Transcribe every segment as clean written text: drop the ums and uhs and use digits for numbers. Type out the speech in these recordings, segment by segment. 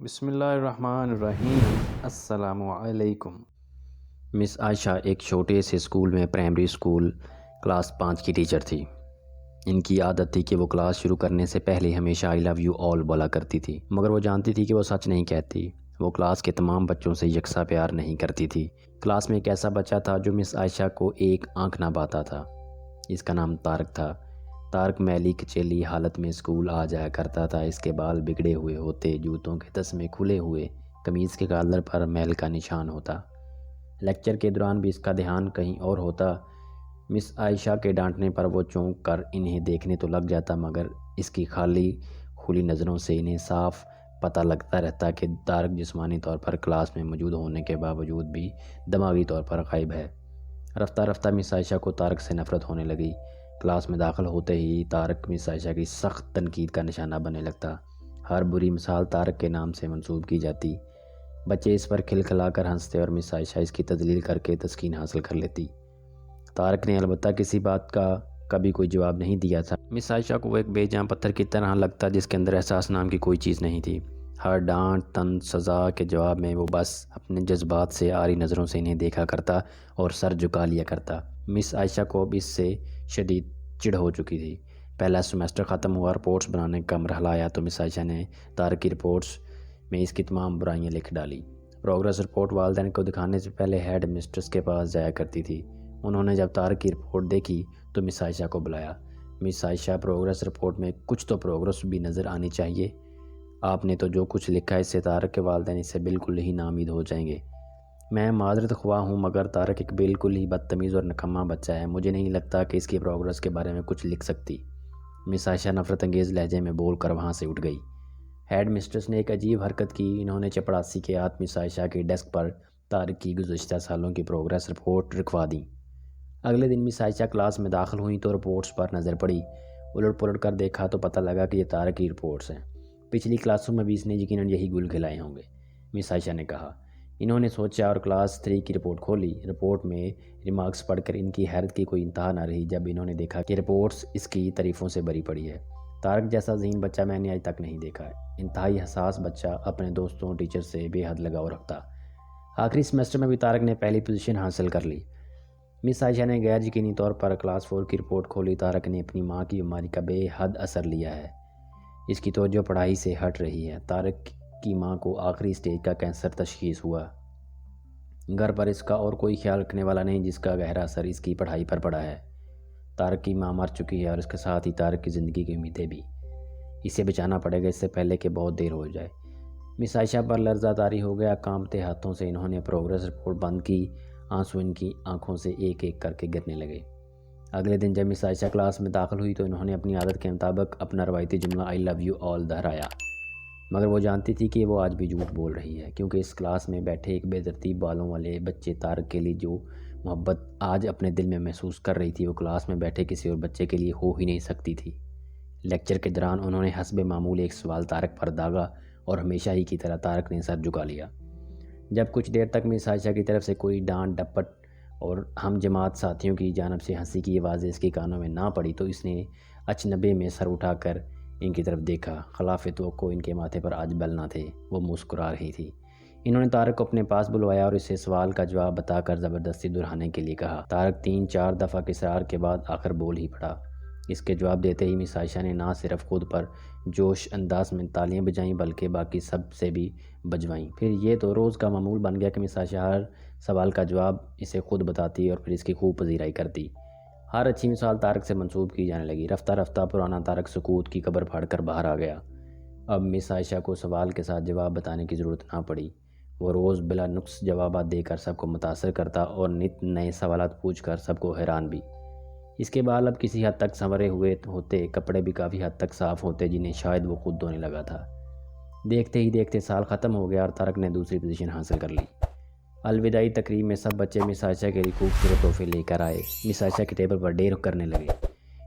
بسم اللہ الرحمن الرحیم۔ السلام علیکم۔ مس عائشہ ایک چھوٹے سے اسکول میں پرائمری اسکول کلاس 5 کی ٹیچر تھی۔ ان کی عادت تھی کہ وہ کلاس شروع کرنے سے پہلے ہمیشہ آئی لو یو آل بولا کرتی تھی، مگر وہ جانتی تھی کہ وہ سچ نہیں کہتی۔ وہ کلاس کے تمام بچوں سے یکساں پیار نہیں کرتی تھی۔ کلاس میں ایک ایسا بچہ تھا جو مس عائشہ کو ایک آنکھ نہ پاتا تھا۔ اس کا نام طارق تھا۔ طارق میلی کچیلی حالت میں اسکول آ جایا کرتا تھا۔ اس کے بال بگڑے ہوئے ہوتے، جوتوں کے تسمے کھلے ہوئے، قمیض کے کالر پر میل کا نشان ہوتا۔ لیکچر کے دوران بھی اس کا دھیان کہیں اور ہوتا۔ مس عائشہ کے ڈانٹنے پر وہ چونک کر انہیں دیکھنے تو لگ جاتا، مگر اس کی خالی کھلی نظروں سے انہیں صاف پتہ لگتا رہتا کہ طارق جسمانی طور پر کلاس میں موجود ہونے کے باوجود بھی دماغی طور پر غائب ہے۔ رفتہ رفتہ مس عائشہ کو طارق سے نفرت ہونے لگی۔ کلاس میں داخل ہوتے ہی طارق مس عائشہ کی سخت تنقید کا نشانہ بننے لگتا۔ ہر بری مثال طارق کے نام سے منسوب کی جاتی۔ بچے اس پر کھلکھلا کر ہنستے اور مس عائشہ اس کی تذلیل کر کے تسکین حاصل کر لیتی۔ طارق نے البتہ کسی بات کا کبھی کوئی جواب نہیں دیا تھا۔ مس عائشہ کو وہ ایک بے جان پتھر کی طرح لگتا جس کے اندر احساس نام کی کوئی چیز نہیں تھی۔ ہر ڈانٹ، طنز، سزا کے جواب میں وہ بس اپنے جذبات سے آری نظروں سے انہیں دیکھا کرتا اور سر جھکا لیا کرتا۔ مس عائشہ کو اب اس سے شدید چڑ ہو چکی تھی۔ پہلا سیمسٹر ختم ہوا، رپورٹس بنانے کا مرحلہ آیا تو مس عائشہ نے طارق کی رپورٹس میں اس کی تمام برائیاں لکھ ڈالی۔ پروگریس رپورٹ والدین کو دکھانے سے پہلے ہیڈ مسٹرس کے پاس جایا کرتی تھی۔ انہوں نے جب طارق کی رپورٹ دیکھی تو مس عائشہ کو بلایا۔ مس عائشہ، پروگریس رپورٹ میں کچھ تو پروگریس بھی نظر آنی چاہیے۔ آپ نے تو جو کچھ لکھا ہے اس سے طارق کے والدین اس سے بالکل ہی ناامید ہو جائیں گے۔ میں معذرت خواہ ہوں، مگر طارق ایک بالکل ہی بدتمیز اور نکما بچہ ہے۔ مجھے نہیں لگتا کہ اس کی پروگریس کے بارے میں کچھ لکھ سکتی۔ مس عائشہ نفرت انگیز لہجے میں بول کر وہاں سے اٹھ گئی۔ ہیڈ مسٹرس نے ایک عجیب حرکت کی۔ انہوں نے چپڑاسی کے ہاتھ مس عائشہ کے ڈیسک پر طارق کی گزشتہ سالوں کی پروگریس رپورٹ رکھوا دیں۔ اگلے دن مس عائشہ کلاس میں داخل ہوئیں تو رپورٹس پر نظر پڑی۔ الٹ پلٹ کر دیکھا تو پتہ لگا کہ یہ طارق کی رپورٹس ہیں۔ پچھلی کلاسوں میں بھی اس نے یقیناً یہی گل کھلائے ہوں گے، مس عائشہ نے کہا۔ انہوں نے سوچا اور کلاس 3 کی رپورٹ کھولی۔ رپورٹ میں ریمارکس پڑھ کر ان کی حیرت کی کوئی انتہا نہ رہی جب انہوں نے دیکھا کہ رپورٹس اس کی تعریفوں سے بھری پڑی ہے۔ طارق جیسا ذہین بچہ میں نے آج تک نہیں دیکھا ہے۔ انتہائی حساس بچہ، اپنے دوستوں ٹیچر سے بے حد لگاؤ رکھتا۔ آخری سیمسٹر میں بھی طارق نے پہلی پوزیشن حاصل کر لی۔ مس عائشہ نے غیر یقینی طور پر کلاس 4 کی رپورٹ کھولی۔ طارق نے اپنی ماں کی بیماری کا بے حد اثر لیا ہے۔ اس کی توجہ پڑھائی سے ہٹ رہی ہے۔ طارق کی ماں کو آخری سٹیج کا کینسر تشخیص ہوا۔ گھر پر اس کا اور کوئی خیال رکھنے والا نہیں جس کا گہرا اثر اس کی پڑھائی پر پڑا ہے۔ طارق کی ماں مر چکی ہے اور اس کے ساتھ ہی طارق کی زندگی کی امیدیں بھی۔ اسے بچانا پڑے گا اس سے پہلے کہ بہت دیر ہو جائے۔ مس عائشہ پر لرزہ طاری ہو گیا۔ کانپتے ہاتھوں سے انہوں نے پروگریس رپورٹ بند کی۔ آنسو ان کی آنکھوں سے ایک ایک کر کے گرنے لگے۔ اگلے دن جب مس عائشہ کلاس میں داخل ہوئی تو انہوں نے اپنی عادت کے مطابق اپنا روایتی جملہ آئی لو یو آل دہرایا، مگر وہ جانتی تھی کہ وہ آج بھی جھوٹ بول رہی ہے، کیونکہ اس کلاس میں بیٹھے ایک بے ترتیب بالوں والے بچے طارق کے لیے جو محبت آج اپنے دل میں محسوس کر رہی تھی وہ کلاس میں بیٹھے کسی اور بچے کے لیے ہو ہی نہیں سکتی تھی۔ لیکچر کے دوران انہوں نے حسب معمول ایک سوال طارق پر داغا اور ہمیشہ ہی کی طرح طارق نے سر جھکا لیا۔ جب کچھ دیر تک مس عائشہ کی طرف سے کوئی ڈانٹ ڈپٹ اور ہم جماعت ساتھیوں کی جانب سے ہنسی کی آوازیں اس کے کانوں میں نہ پڑی تو اس نے اچنبے میں سر اٹھا کر ان کی طرف دیکھا۔ خلاف توقع ان کے ماتھے پر آج بل نہ تھے، وہ مسکرا رہی تھی۔ انہوں نے طارق کو اپنے پاس بلوایا اور اسے سوال کا جواب بتا کر زبردستی دہرانے کے لیے کہا۔ طارق 3-4 دفعہ کے اصرار کے بعد آخر بول ہی پڑا۔ اس کے جواب دیتے ہی مس عائشہ نے نہ صرف خود پر جوش انداز میں تالیاں بجائیں بلکہ باقی سب سے بھی بجوائیں۔ پھر یہ تو روز کا معمول بن گیا کہ مس عائشہ ہر سوال کا جواب اسے خود بتاتی اور پھر اس کی خوب پذیرائی کرتی۔ ہر اچھی مثال طارق سے منسوب کی جانے لگی۔ رفتہ رفتہ پرانا طارق سکوت کی قبر پھاڑ کر باہر آ گیا۔ اب مس عائشہ کو سوال کے ساتھ جواب بتانے کی ضرورت نہ پڑی۔ وہ روز بلا نقص جوابات دے کر سب کو متاثر کرتا اور نت نئے سوالات پوچھ کر سب کو حیران بھی۔ اس کے بال اب کسی حد تک سنورے ہوئے ہوتے، کپڑے بھی کافی حد تک صاف ہوتے جنہیں شاید وہ خود دھونے لگا تھا۔ دیکھتے ہی دیکھتے سال ختم ہو گیا اور طارق نے دوسری پوزیشن حاصل کر لی۔ الوداعی تقریب میں سب بچے مس عائشہ کے لیے خوبصورت تحفے لے کر آئے۔ مس عائشہ کے ٹیبل پر ڈھیر کرنے لگے۔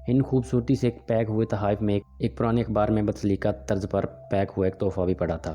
ان خوبصورتی سے پیک ہوئے تحائف میں ایک پرانے اخبار میں بتسلیقہ طرز پر پیک ہوا ایک تحفہ بھی پڑا تھا۔